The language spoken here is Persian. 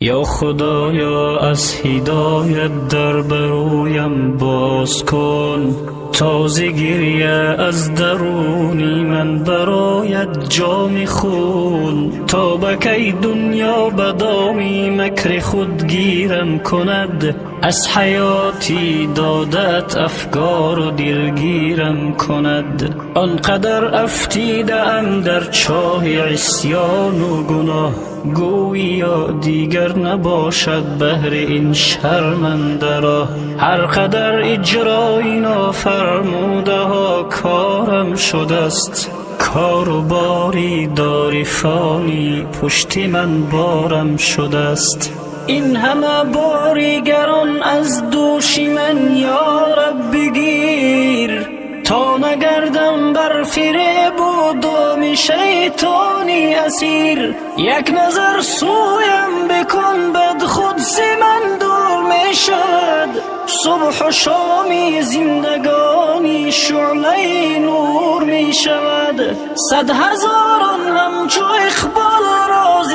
یا خدایا از هدایت در برویم باز کن، تازه گریه از درونی من برایت جام خون. تا بکی دنیا به دامی مکر خود گیرم کند، از حیاتی دادت افکار و دلگیرم کند. آنقدر افتیده ام در چاه عصیان و گناه، گویا دیگر نباشد بهر این شرمنده راه. هر قدر اجرای نافرموده ها کارم شده است، کار و باری داری فانی پشت من بارم شده است. این همه باری گران از دوش من یا رب بگیر، تا نگردم بر فریب و دام شیطانی اسیر. یک نظر سویم بکن بد خود ز من دور می شود، صبح و شامی زندگانی شعله نور می شود. 100 هزاران همچو اقبال راز